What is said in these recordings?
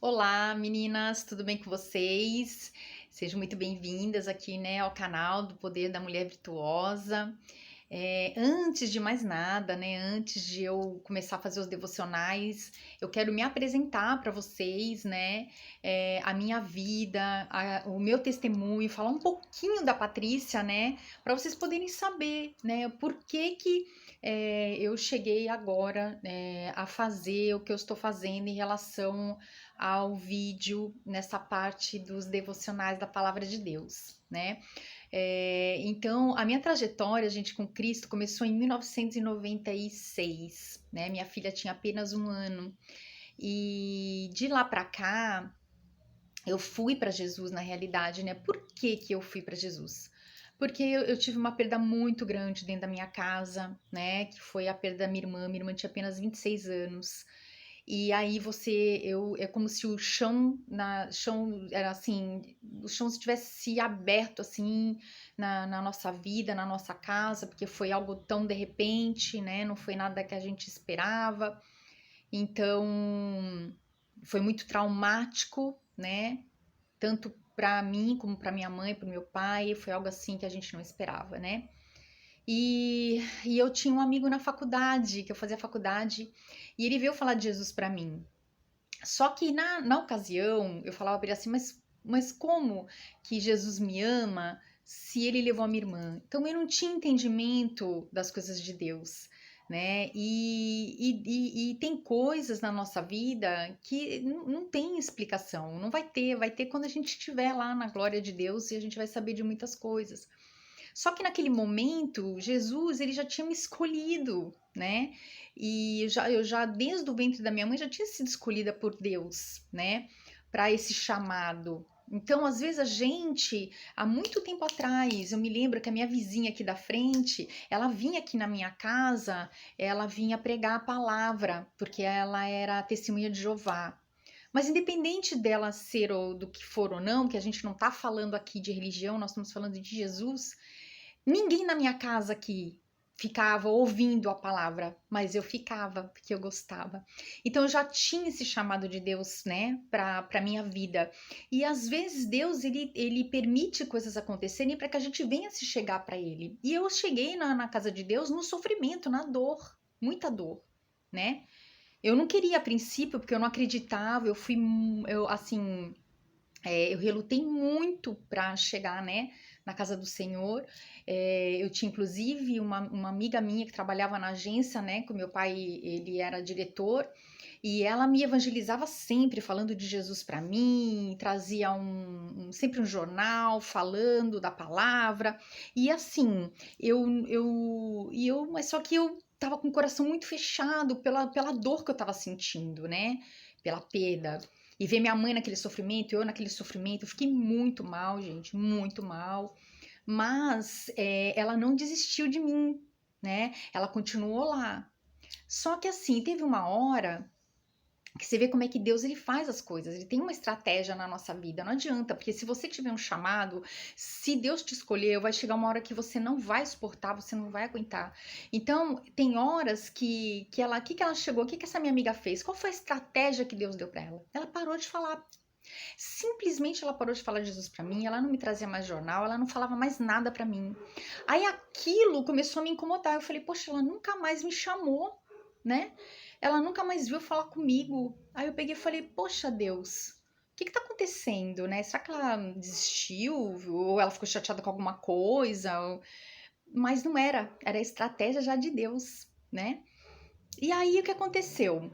Olá, meninas, tudo bem com vocês? Sejam muito bem-vindas aqui, né, ao canal do Poder da Mulher Virtuosa. Antes de mais nada, né, antes de eu começar a fazer os devocionais, eu quero me apresentar para vocês, né, a minha vida, o meu testemunho, falar um pouquinho da Patrícia, né, para vocês poderem saber, né, por que que eu cheguei agora, a fazer o que eu estou fazendo em relação ao vídeo nessa parte dos devocionais da Palavra de Deus, né? Então, a minha trajetória, gente, com Cristo começou em 1996, né? Minha filha tinha apenas 1 ano. E de lá para cá, eu fui para Jesus, na realidade, né? Por que que eu fui para Jesus? Porque eu tive uma perda muito grande dentro da minha casa, né? Que foi a perda da minha irmã. Minha irmã tinha apenas 26 anos. E aí é como se chão era assim, o chão se tivesse se aberto assim na nossa vida, na nossa casa, porque foi algo tão de repente, né? Não foi nada que a gente esperava. Então, foi muito traumático, né? Tanto para mim como para minha mãe, para o meu pai, foi algo assim que a gente não esperava, né? E eu tinha um amigo na faculdade, que eu fazia faculdade, e ele veio falar de Jesus para mim. Só que na ocasião, eu falava pra ele assim, mas como que Jesus me ama se ele levou a minha irmã? Então eu não tinha entendimento das coisas de Deus, né? E tem coisas na nossa vida que não tem explicação, não vai ter quando a gente estiver lá na glória de Deus e a gente vai saber de muitas coisas. Só que naquele momento, Jesus, ele já tinha me escolhido, né? E eu já desde o ventre da minha mãe já tinha sido escolhida por Deus, né? Para esse chamado. Então, às vezes a gente, há muito tempo atrás, eu me lembro que a minha vizinha aqui da frente, ela vinha aqui na minha casa, ela vinha pregar a palavra, porque ela era testemunha de Jeová. Mas independente dela ser ou do que for ou não, que a gente não está falando aqui de religião, nós estamos falando de Jesus. Ninguém na minha casa aqui ficava ouvindo a palavra, mas eu ficava porque eu gostava. Então eu já tinha esse chamado de Deus, né, para minha vida. E às vezes Deus ele permite coisas acontecerem para que a gente venha se chegar para ele. E eu cheguei na casa de Deus no sofrimento, na dor, muita dor, né? Eu não queria a princípio porque eu não acreditava, eu assim, eu relutei muito para chegar, né, na casa do Senhor. Eu tinha, inclusive, uma amiga minha que trabalhava na agência, né, que o meu pai, ele era diretor, e ela me evangelizava sempre, falando de Jesus para mim, trazia sempre um jornal falando da palavra, e assim, mas só que eu tava com o coração muito fechado pela dor que eu tava sentindo, né, pela perda. E ver minha mãe naquele sofrimento, eu naquele sofrimento, eu fiquei muito mal, gente, muito mal. Mas ela não desistiu de mim, né? Ela continuou lá. Só que assim, teve uma hora que você vê como é que Deus ele faz as coisas, ele tem uma estratégia na nossa vida, não adianta, porque se você tiver um chamado, se Deus te escolher, vai chegar uma hora que você não vai suportar, você não vai aguentar. Então, tem horas que ela, que ela chegou, o que essa minha amiga fez? Qual foi a estratégia que Deus deu para ela? Ela parou de falar. Simplesmente ela parou de falar de Jesus para mim, ela não me trazia mais jornal, ela não falava mais nada para mim. Aí aquilo começou a me incomodar. Eu falei, poxa, ela nunca mais me chamou, né? Ela nunca mais veio falar comigo. Aí eu peguei e falei, poxa, Deus, o que que tá acontecendo, né? Será que ela desistiu? Ou ela ficou chateada com alguma coisa? Mas não era, era a estratégia já de Deus, né? E aí o que aconteceu?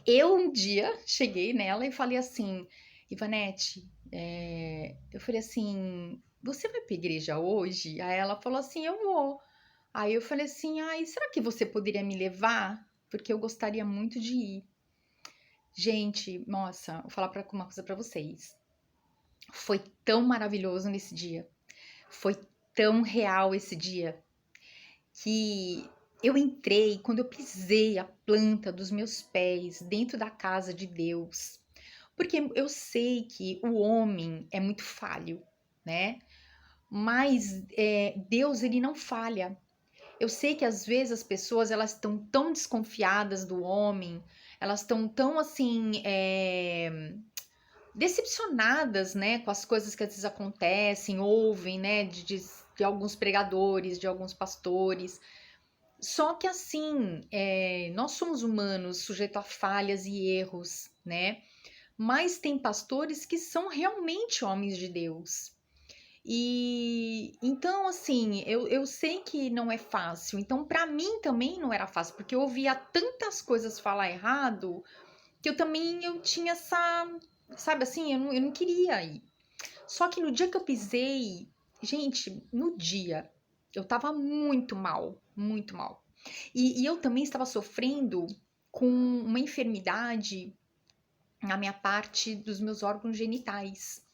Eu um dia cheguei nela e falei assim, Ivanete, eu falei assim, você vai pra igreja hoje? Aí ela falou assim, eu vou. Aí eu falei assim, ai, será que você poderia me levar? Porque eu gostaria muito de ir. Gente, nossa, vou falar uma coisa pra vocês. Foi tão maravilhoso nesse dia. Foi tão real esse dia que eu entrei, quando eu pisei a planta dos meus pés dentro da casa de Deus, porque eu sei que o homem é muito falho, né? Mas Deus, ele não falha. Eu sei que às vezes as pessoas elas estão tão desconfiadas do homem, elas estão tão assim, decepcionadas, né, com as coisas que às vezes acontecem, ouvem, né, de alguns pregadores, de alguns pastores. Só que assim, nós somos humanos, sujeitos a falhas e erros, né? Mas tem pastores que são realmente homens de Deus. E então, assim, eu sei que não é fácil. Então, para mim também não era fácil, porque eu ouvia tantas coisas falar errado que eu tinha essa, sabe assim, eu não queria ir. Só que no dia que eu pisei, gente, no dia, eu tava muito mal, muito mal. E eu também estava sofrendo com uma enfermidade na minha parte dos meus órgãos genitais.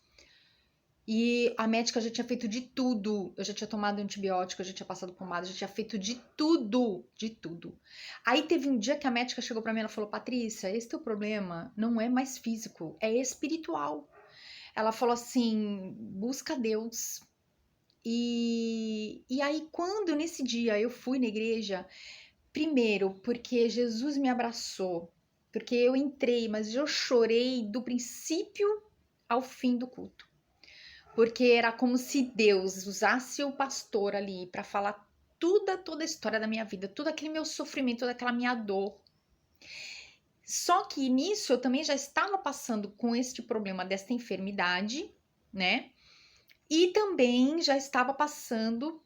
E a médica já tinha feito de tudo. Eu já tinha tomado antibiótico, eu já tinha passado pomada, já tinha feito de tudo, de tudo. Aí teve um dia que a médica chegou pra mim e falou: Patrícia, esse teu problema não é mais físico, é espiritual. Ela falou assim: busca Deus. E aí, quando nesse dia eu fui na igreja, primeiro, porque Jesus me abraçou, porque eu entrei, mas eu chorei do princípio ao fim do culto. Porque era como se Deus usasse o pastor ali para falar toda a história da minha vida, todo aquele meu sofrimento, toda aquela minha dor. Só que nisso eu também já estava passando com este problema desta enfermidade, né? E também já estava passando,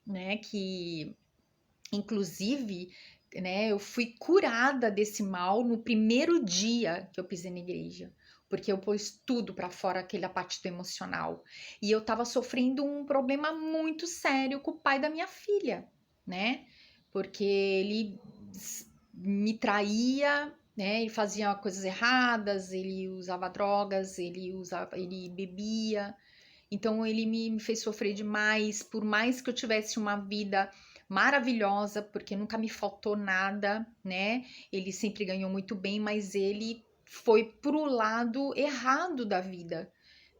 né, que inclusive, né, eu fui curada desse mal no primeiro dia que eu pisei na igreja, porque eu pus tudo para fora, aquele parte do emocional. E eu tava sofrendo um problema muito sério com o pai da minha filha, né? Porque ele me traía, né? Ele fazia coisas erradas, ele usava drogas, ele bebia. Então ele me fez sofrer demais, por mais que eu tivesse uma vida maravilhosa, porque nunca me faltou nada, né? Ele sempre ganhou muito bem, mas ele foi pro lado errado da vida,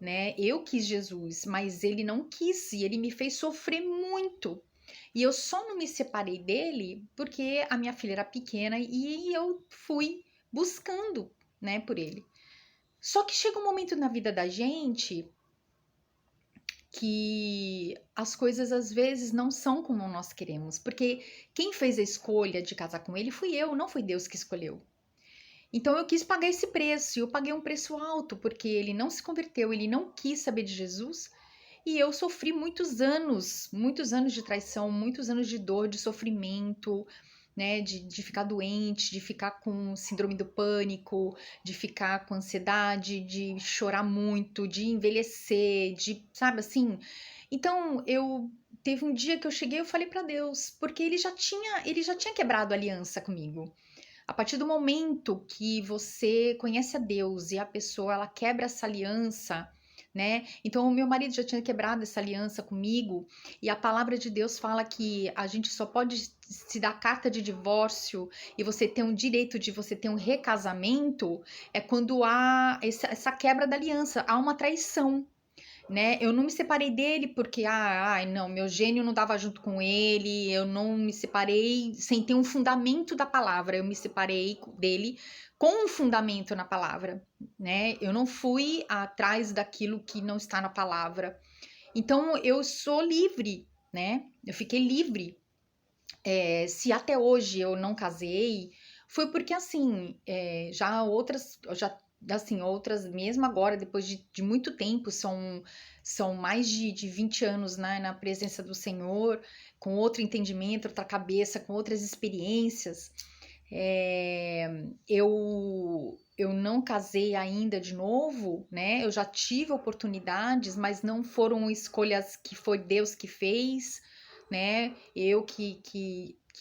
né? Eu quis Jesus, mas ele não quis e ele me fez sofrer muito. E eu só não me separei dele porque a minha filha era pequena e eu fui buscando, né, por ele. Só que chega um momento na vida da gente que as coisas às vezes não são como nós queremos, porque quem fez a escolha de casar com ele fui eu, não foi Deus que escolheu. Então eu quis pagar esse preço, e eu paguei um preço alto, porque ele não se converteu, ele não quis saber de Jesus, e eu sofri muitos anos de traição, muitos anos de dor, de sofrimento, né, de ficar doente, de ficar com síndrome do pânico, de ficar com ansiedade, de chorar muito, de envelhecer, de, sabe assim? Então, eu teve um dia que eu cheguei, eu falei para Deus, porque ele já tinha quebrado a aliança comigo. A partir do momento que você conhece a Deus e a pessoa ela quebra essa aliança, né? Então, o meu marido já tinha quebrado essa aliança comigo, e a palavra de Deus fala que a gente só pode se dar carta de divórcio e você ter um direito de você ter um recasamento é quando há essa quebra da aliança, há uma traição. Né? Eu não me separei dele porque, ai, não, meu gênio não dava junto com ele, eu não me separei sem ter um fundamento da palavra, eu me separei dele com um fundamento na palavra, né? Eu não fui atrás daquilo que não está na palavra. Então, eu sou livre, né? Eu fiquei livre. Se até hoje eu não casei, foi porque, assim, outras, mesmo agora, depois de muito tempo, são mais de 20 anos, né, na presença do Senhor, com outro entendimento, outra cabeça, com outras experiências. Eu não casei ainda de novo, né? Eu já tive oportunidades, mas não foram escolhas que foi Deus que fez, né? Eu que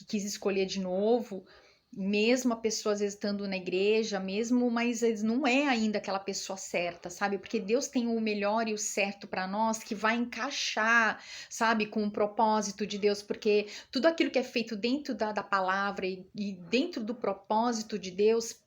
quis escolher de novo, mesmo a pessoa às vezes estando na igreja, mesmo, mas não é ainda aquela pessoa certa, sabe? Porque Deus tem o melhor e o certo para nós que vai encaixar, sabe, com o propósito de Deus, porque tudo aquilo que é feito dentro da palavra e dentro do propósito de Deus,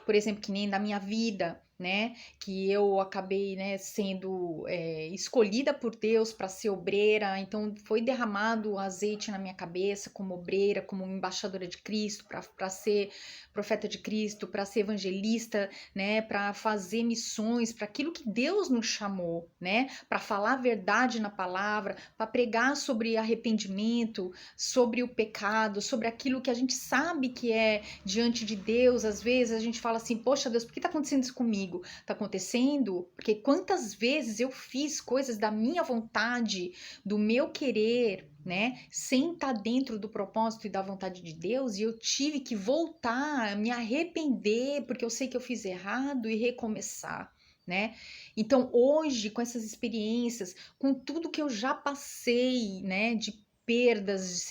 por exemplo, que nem na minha vida. né? Que eu acabei, né, sendo escolhida por Deus para ser obreira, então foi derramado azeite na minha cabeça como obreira, como embaixadora de Cristo, para ser profeta de Cristo, para ser evangelista, né? Para fazer missões, para aquilo que Deus nos chamou, né? Para falar a verdade na palavra, para pregar sobre arrependimento, sobre o pecado, sobre aquilo que a gente sabe que é diante de Deus. Às vezes a gente fala assim, poxa Deus, por que está acontecendo isso comigo? Está acontecendo porque quantas vezes eu fiz coisas da minha vontade, do meu querer, né, sem estar dentro do propósito e da vontade de Deus, e eu tive que voltar, me arrepender, porque eu sei que eu fiz errado e recomeçar. Né? Então, hoje, com essas experiências, com tudo que eu já passei, né, de perdas,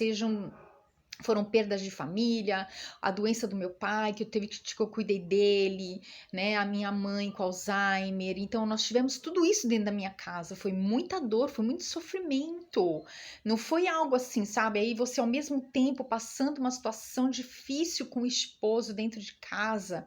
foram perdas de família, a doença do meu pai, que eu cuidei dele, né? A minha mãe com Alzheimer. Então, nós tivemos tudo isso dentro da minha casa. Foi muita dor, foi muito sofrimento. Não foi algo assim, sabe? Aí você, ao mesmo tempo, passando uma situação difícil com o esposo dentro de casa,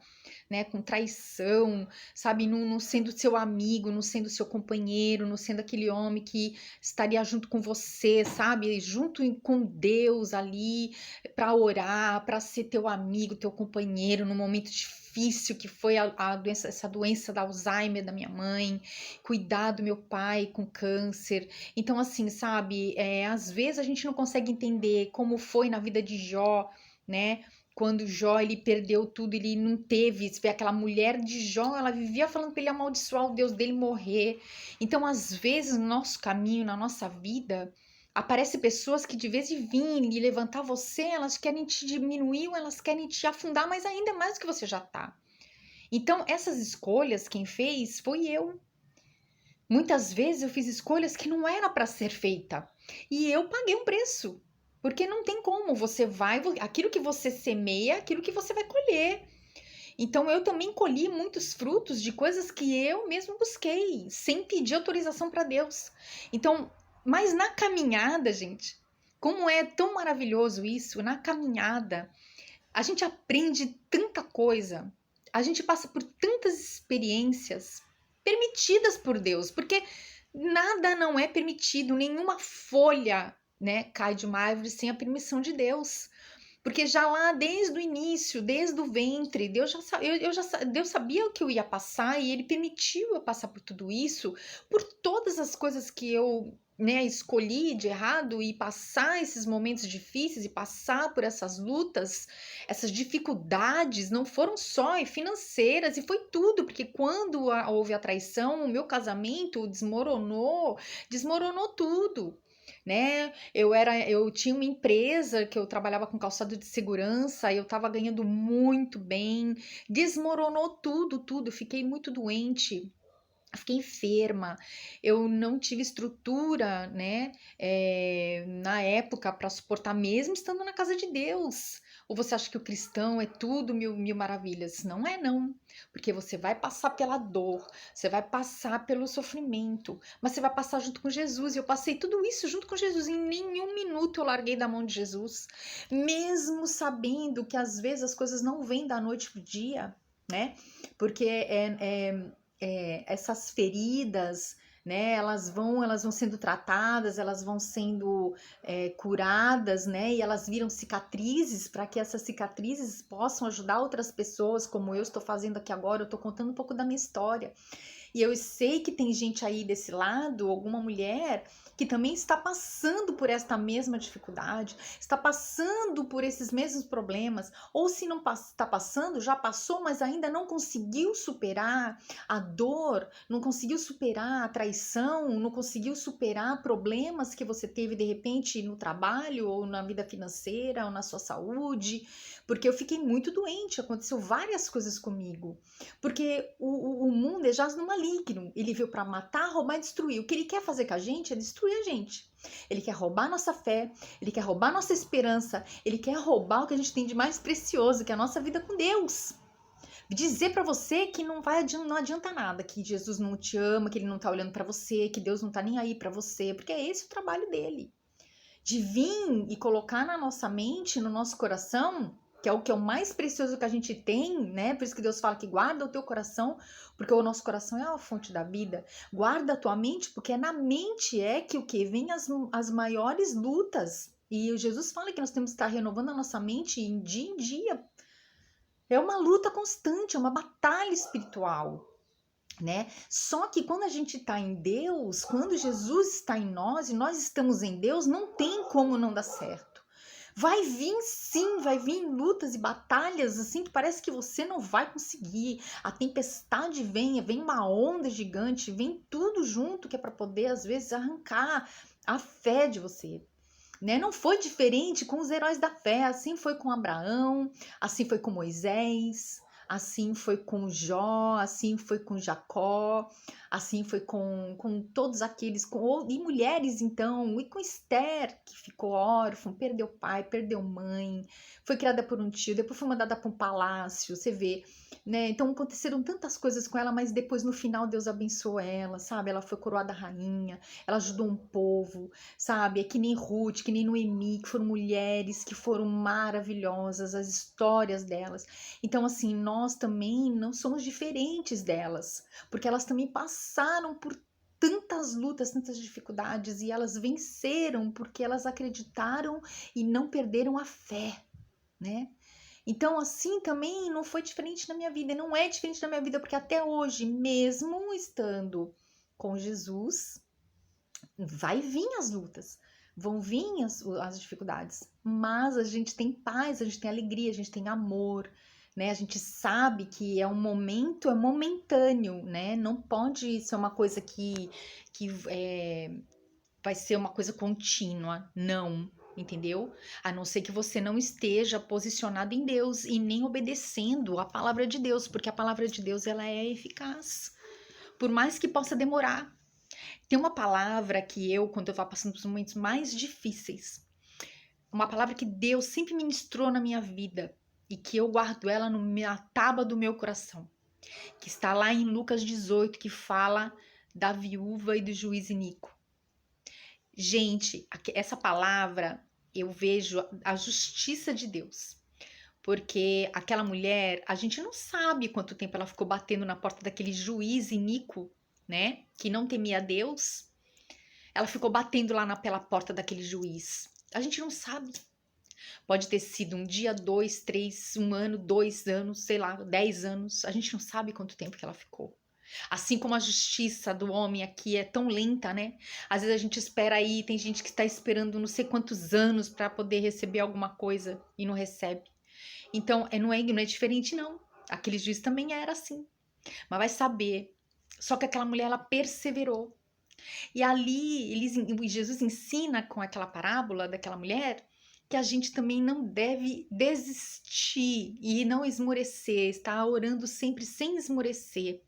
né? Com traição, sabe? Não sendo seu amigo, não sendo seu companheiro, não sendo aquele homem que estaria junto com você, sabe? Junto com Deus ali para orar, para ser teu amigo, teu companheiro no momento difícil que foi a doença, essa doença da Alzheimer da minha mãe, cuidar do meu pai com câncer. Então, assim, sabe, às vezes a gente não consegue entender como foi na vida de Jó, né? Quando Jó, ele perdeu tudo, ele não teve, você vê aquela mulher de Jó, ela vivia falando para ele amaldiçoar o Deus dele morrer. Então, às vezes, no nosso caminho, na nossa vida, aparece pessoas que de vez em vir e levantar você, elas querem te diminuir ou elas querem te afundar mais ainda mais do que você já tá. Então, essas escolhas, quem fez foi eu. Muitas vezes eu fiz escolhas que não era para ser feita. E eu paguei um preço. Porque não tem como, aquilo que você semeia, aquilo que você vai colher. Então eu também colhi muitos frutos de coisas que eu mesmo busquei, sem pedir autorização para Deus. Então, mas na caminhada, gente, como é tão maravilhoso isso, na caminhada, a gente aprende tanta coisa, a gente passa por tantas experiências permitidas por Deus, porque nada não é permitido, nenhuma folha, né, cai de uma árvore sem a permissão de Deus. Porque já lá, desde o início, desde o ventre, Deus sabia o que eu ia passar e Ele permitiu eu passar por tudo isso, por todas as coisas que eu, né, escolhi de errado e passar esses momentos difíceis e passar por essas lutas, essas dificuldades, não foram só financeiras, e foi tudo, porque quando houve a traição, o meu casamento desmoronou tudo. Né? Eu tinha uma empresa que eu trabalhava com calçado de segurança, eu estava ganhando muito bem, desmoronou tudo, eu fiquei muito doente. Fiquei enferma, eu não tive estrutura, né, na época para suportar, mesmo estando na casa de Deus. Ou você acha que o cristão é tudo mil maravilhas? Não é, não. Porque você vai passar pela dor, você vai passar pelo sofrimento, mas você vai passar junto com Jesus. E eu passei tudo isso junto com Jesus. Em nenhum minuto eu larguei da mão de Jesus, mesmo sabendo que às vezes as coisas não vêm da noite pro dia, né? Porque essas feridas, né, elas vão sendo tratadas, elas vão sendo curadas, né, e elas viram cicatrizes para que essas cicatrizes possam ajudar outras pessoas, como eu estou fazendo aqui agora. Eu estou contando um pouco da minha história. E eu sei que tem gente aí desse lado, alguma mulher, que também está passando por esta mesma dificuldade, está passando por esses mesmos problemas, ou se não está passando, já passou, mas ainda não conseguiu superar a dor, não conseguiu superar a traição, não conseguiu superar problemas que você teve de repente no trabalho, ou na vida financeira, ou na sua saúde, porque eu fiquei muito doente, aconteceu várias coisas comigo, porque o mundo é jaz no maligno, ele veio para matar, roubar e destruir. O que ele quer fazer com a gente é destruir a gente. Ele quer roubar nossa fé, ele quer roubar nossa esperança, ele quer roubar o que a gente tem de mais precioso, que é a nossa vida com Deus. Dizer para você que não adianta nada, que Jesus não te ama, que ele não tá olhando para você, que Deus não tá nem aí para você, porque é esse o trabalho dele. De vir e colocar na nossa mente, no nosso coração, que é o mais precioso que a gente tem, né? Por isso que Deus fala que guarda o teu coração, porque o nosso coração é a fonte da vida. Guarda a tua mente, porque é na mente que o quê? Vem as maiores lutas. E Jesus fala que nós temos que estar renovando a nossa mente em dia. É uma luta constante, é uma batalha espiritual, né? Só que quando a gente está em Deus, quando Jesus está em nós e nós estamos em Deus, não tem como não dar certo. Vai vir sim, vai vir lutas e batalhas assim que parece que você não vai conseguir. A tempestade vem uma onda gigante, vem tudo junto que é para poder às vezes arrancar a fé de você. Né? Não foi diferente com os heróis da fé, assim foi com Abraão, assim foi com Moisés, assim foi com Jó, assim foi com Jacó, assim foi com todos aqueles, e mulheres então, e com Esther, que ficou órfã, perdeu pai, perdeu mãe, foi criada por um tio, depois foi mandada para um palácio, você vê, né? Então aconteceram tantas coisas com ela, mas depois no final Deus abençoou ela, sabe? Ela foi coroada rainha, ela ajudou um povo, sabe? É que nem Ruth, que nem Noemi, que foram mulheres que foram maravilhosas, as histórias delas. Então, assim, nós também não somos diferentes delas, porque elas também passaram por tantas lutas, tantas dificuldades e elas venceram porque elas acreditaram e não perderam a fé, né? Então, assim também não foi diferente na minha vida, não é diferente na minha vida, porque até hoje, mesmo estando com Jesus, vai vir as lutas, vão vir as dificuldades, mas a gente tem paz, a gente tem alegria, a gente tem amor, né? A gente sabe que é um momento, é momentâneo, né? Não pode ser uma coisa que vai ser uma coisa contínua, não, entendeu? A não ser que você não esteja posicionado em Deus e nem obedecendo a palavra de Deus, porque a palavra de Deus ela é eficaz, por mais que possa demorar. Tem uma palavra que quando eu estava passando por momentos mais difíceis, uma palavra que Deus sempre ministrou na minha vida e que eu guardo ela na tábua do meu coração, que está lá em Lucas 18, que fala da viúva e do juiz iníquo. Gente, essa palavra eu vejo a justiça de Deus. Porque aquela mulher, a gente não sabe quanto tempo ela ficou batendo na porta daquele juiz iníquo, né? Que não temia Deus. Ela ficou batendo lá pela porta daquele juiz. A gente não sabe. Pode ter sido um dia, 2, 3, 1 ano, 2 anos, sei lá, 10 anos. A gente não sabe quanto tempo que ela ficou. Assim como a justiça do homem aqui é tão lenta, né? Às vezes a gente espera aí, tem gente que está esperando não sei quantos anos para poder receber alguma coisa e não recebe. Então, não é diferente, não. Aquele juiz também era assim. Mas vai saber. Só que aquela mulher, ela perseverou. E ali, Jesus ensina com aquela parábola daquela mulher que a gente também não deve desistir e não esmorecer, estar orando sempre sem esmorecer,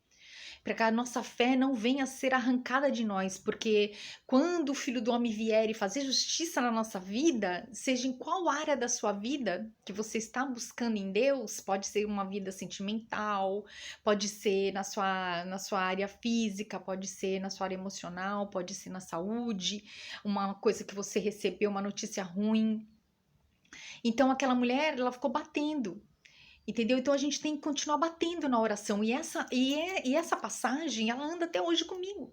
para que a nossa fé não venha a ser arrancada de nós, porque quando o Filho do Homem vier e fazer justiça na nossa vida, seja em qual área da sua vida que você está buscando em Deus, pode ser uma vida sentimental, pode ser na sua área física, pode ser na sua área emocional, pode ser na saúde, uma coisa que você recebeu, uma notícia ruim. Então aquela mulher, ela ficou batendo. Entendeu? Então a gente tem que continuar batendo na oração. E essa passagem, ela anda até hoje comigo.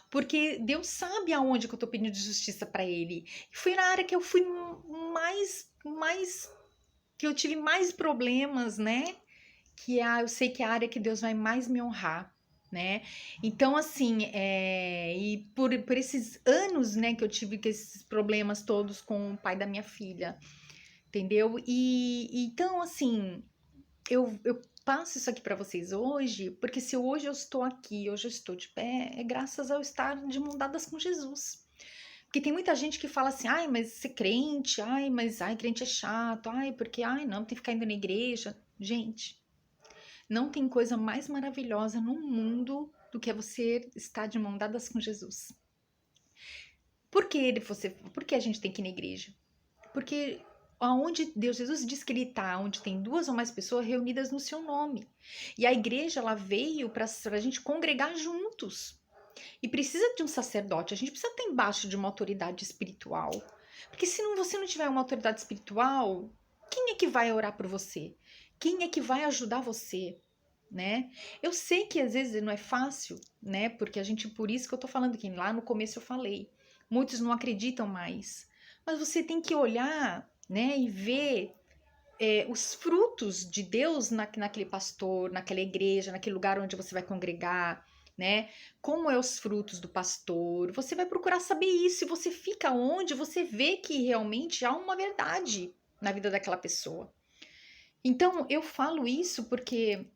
Porque Deus sabe aonde que eu tô pedindo justiça para ele. E foi na área que eu fui que eu tive mais problemas, né? Eu sei que é a área que Deus vai mais me honrar, né? Então, assim, e por esses anos, né, que eu tive esses problemas todos com o pai da minha filha, entendeu? Então, assim, eu passo isso aqui para vocês hoje, porque se hoje eu estou aqui, hoje eu estou de pé, é graças ao estar de mão dadas com Jesus. Porque tem muita gente que fala assim, ai, mas ser crente, crente é chato, porque, não, tem que ficar indo na igreja. Gente, não tem coisa mais maravilhosa no mundo do que você estar de mão dadas com Jesus. Por que a gente tem que ir na igreja? Porque aonde Jesus diz que ele está, onde tem 2 ou mais pessoas reunidas no seu nome. E a igreja, ela veio para a gente congregar juntos. E precisa de um sacerdote, a gente precisa estar embaixo de uma autoridade espiritual. Porque se você não tiver uma autoridade espiritual, Quem é que vai orar por você? Quem é que vai ajudar você? Né? Eu sei que às vezes não é fácil, né? Porque a gente, por isso que eu tô falando que lá no começo eu falei, muitos não acreditam mais. Mas você tem que olhar, né, e ver os frutos de Deus naquele pastor, naquela igreja, naquele lugar onde você vai congregar, né? Como é os frutos do pastor? Você vai procurar saber isso. E você fica onde você vê que realmente há uma verdade na vida daquela pessoa. Então, eu falo isso porque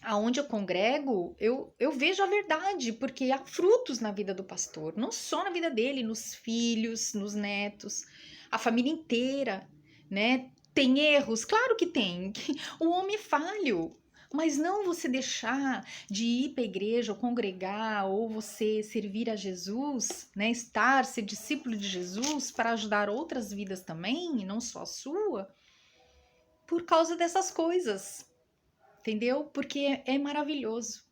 aonde eu congrego, eu vejo a verdade, porque há frutos na vida do pastor, não só na vida dele, nos filhos, nos netos, a família inteira, né? Tem erros? Claro que tem. O homem é falho. Mas não você deixar de ir para a igreja ou congregar ou você servir a Jesus, né? Estar, ser discípulo de Jesus para ajudar outras vidas também, e não só a sua, por causa dessas coisas, entendeu? Porque é maravilhoso.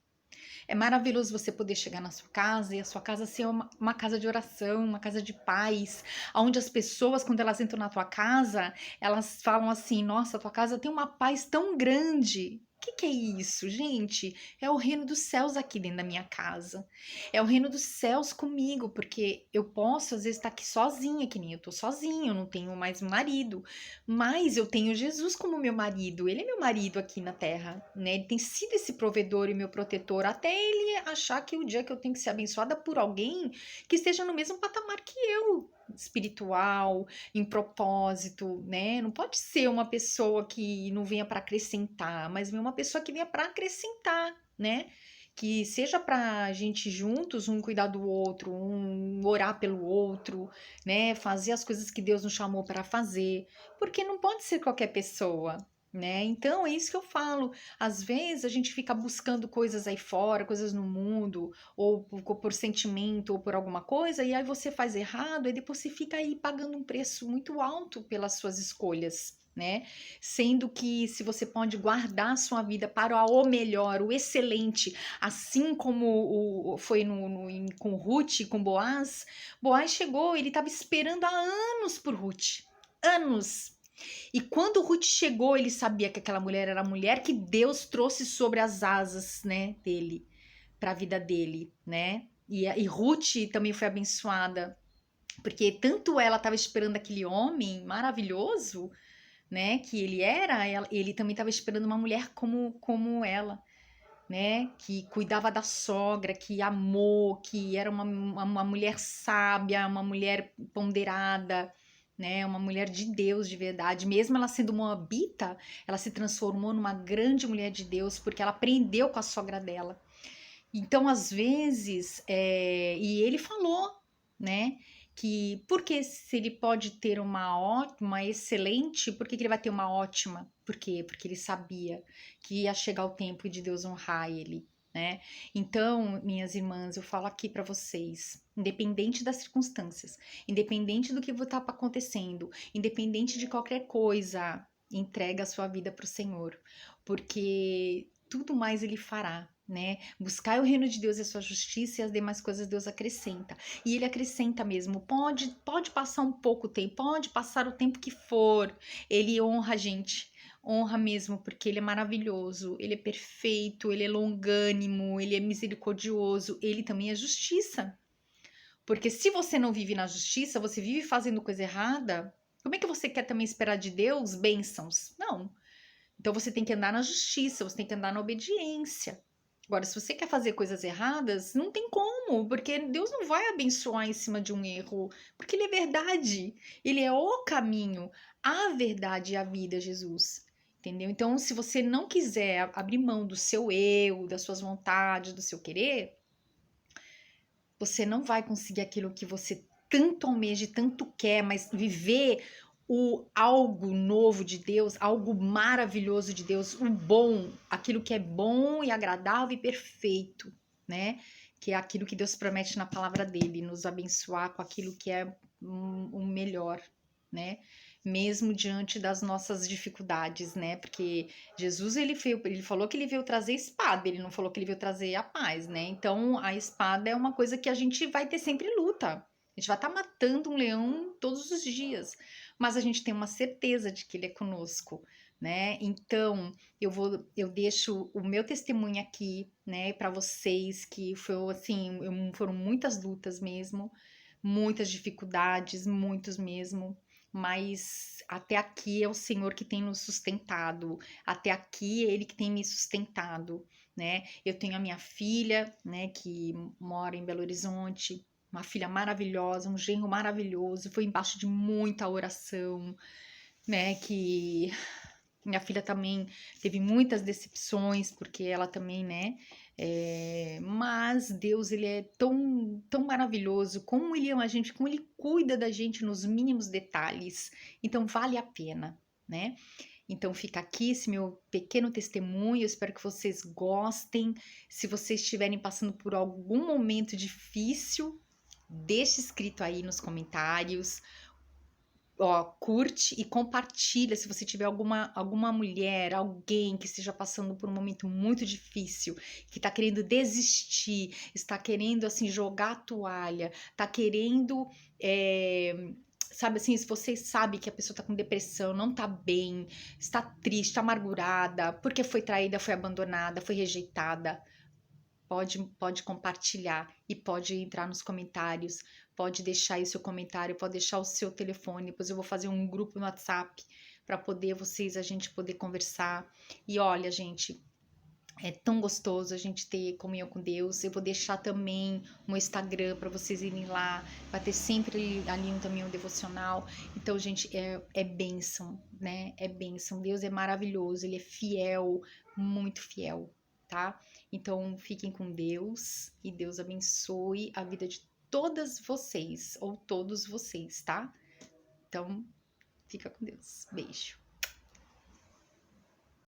É maravilhoso você poder chegar na sua casa e a sua casa ser uma casa de oração, uma casa de paz, onde as pessoas, quando elas entram na tua casa, elas falam assim: nossa, tua casa tem uma paz tão grande. O que é isso, gente? É o reino dos céus aqui dentro da minha casa. É o reino dos céus comigo, porque eu posso, às vezes, estar aqui sozinha, que nem eu tô sozinha, eu não tenho mais marido, mas eu tenho Jesus como meu marido. Ele é meu marido aqui na terra, né? Ele tem sido esse provedor e meu protetor, até ele achar que o dia que eu tenho que ser abençoada por alguém que esteja no mesmo patamar que eu, espiritual, em propósito, né? Não pode ser uma pessoa que não venha para acrescentar, mas uma pessoa que venha para acrescentar, né? Que seja para a gente juntos, um cuidar do outro, um orar pelo outro, né? Fazer as coisas que Deus nos chamou para fazer, porque não pode ser qualquer pessoa, né? Então é isso que eu falo. Às vezes a gente fica buscando coisas aí fora, coisas no mundo, ou por sentimento, ou por alguma coisa, e aí você faz errado, e depois você fica aí pagando um preço muito alto pelas suas escolhas. Né? Sendo que se você pode guardar a sua vida para o melhor, o excelente, assim como foi com Ruth, com Boaz, Boaz chegou, ele estava esperando há anos por Ruth, anos. E quando Ruth chegou, ele sabia que aquela mulher era a mulher que Deus trouxe sobre as asas, né, dele, para a vida dele, né? E Ruth também foi abençoada, porque tanto ela estava esperando aquele homem maravilhoso, né, que ele era, ele também estava esperando uma mulher como ela, né, que cuidava da sogra, que amou, que era uma mulher sábia, uma mulher ponderada, né, uma mulher de Deus de verdade. Mesmo ela sendo moabita, ela se transformou numa grande mulher de Deus porque ela aprendeu com a sogra dela. Então, às vezes, e ele falou, né, que porque se ele pode ter uma ótima, excelente, por que que ele vai ter uma ótima? Por quê? Porque ele sabia que ia chegar o tempo de Deus honrar ele, né? Então, minhas irmãs, eu falo aqui para vocês, independente das circunstâncias, independente do que está acontecendo, independente de qualquer coisa, entrega a sua vida para o Senhor, porque tudo mais ele fará, né? Buscar o reino de Deus e a sua justiça e as demais coisas Deus acrescenta. E ele acrescenta mesmo. Pode passar um pouco tempo, pode passar o tempo que for. Ele honra a gente. Honra mesmo, porque ele é maravilhoso, ele é perfeito, ele é longânimo, ele é misericordioso, ele também é justiça. Porque se você não vive na justiça, você vive fazendo coisa errada, como é que você quer também esperar de Deus bênçãos? Não. Então você tem que andar na justiça, você tem que andar na obediência. Agora, se você quer fazer coisas erradas, não tem como, porque Deus não vai abençoar em cima de um erro, porque Ele é verdade, Ele é o caminho, a verdade e a vida, Jesus. Entendeu? Então, se você não quiser abrir mão do seu eu, das suas vontades, do seu querer, você não vai conseguir aquilo que você tanto almeja e tanto quer, mas viver o algo novo de Deus, algo maravilhoso de Deus, o bom, aquilo que é bom e agradável e perfeito, né? Que é aquilo que Deus promete na palavra dele, nos abençoar com aquilo que é o melhor, né? Mesmo diante das nossas dificuldades, né? Porque Jesus ele falou que ele veio trazer espada, ele não falou que ele veio trazer a paz, né? Então a espada é uma coisa que a gente vai ter sempre luta. A gente vai estar matando um leão todos os dias. mas a gente tem uma certeza de que Ele é conosco, né? Então, eu deixo o meu testemunho aqui, né, para vocês, que foi assim, foram muitas lutas mesmo, muitas dificuldades, muitos mesmo, mas até aqui é o Senhor que tem nos sustentado, até aqui é Ele que tem me sustentado, né? Eu tenho a minha filha, né, que mora em Belo Horizonte, uma filha maravilhosa, um genro maravilhoso, foi embaixo de muita oração, né, que minha filha também teve muitas decepções, porque ela também, né? Mas Deus, ele é tão maravilhoso, como ele ama a gente, como ele cuida da gente nos mínimos detalhes. Então, vale a pena, né? Então, fica aqui esse meu pequeno testemunho. Eu espero que vocês gostem. Se vocês estiverem passando por algum momento difícil, deixe escrito aí nos comentários. Ó, curte e compartilha se você tiver alguma mulher, alguém que esteja passando por um momento muito difícil, que está querendo desistir, está querendo assim jogar a toalha, está querendo, sabe assim, se você sabe que a pessoa está com depressão, não está bem, está triste, está amargurada, porque foi traída, foi abandonada, foi rejeitada. Pode compartilhar e pode entrar nos comentários, pode deixar aí seu comentário, pode deixar o seu telefone, depois eu vou fazer um grupo no WhatsApp para poder a gente poder conversar. E olha, gente, é tão gostoso a gente ter comunhão com Deus. Eu vou deixar também o meu Instagram para vocês irem lá, vai ter sempre ali também um devocional. Então, gente, é bênção, né? É bênção. Deus é maravilhoso, Ele é fiel, muito fiel, tá? Então, fiquem com Deus e Deus abençoe a vida de todas vocês, ou todos vocês, tá? Então, fica com Deus. Beijo.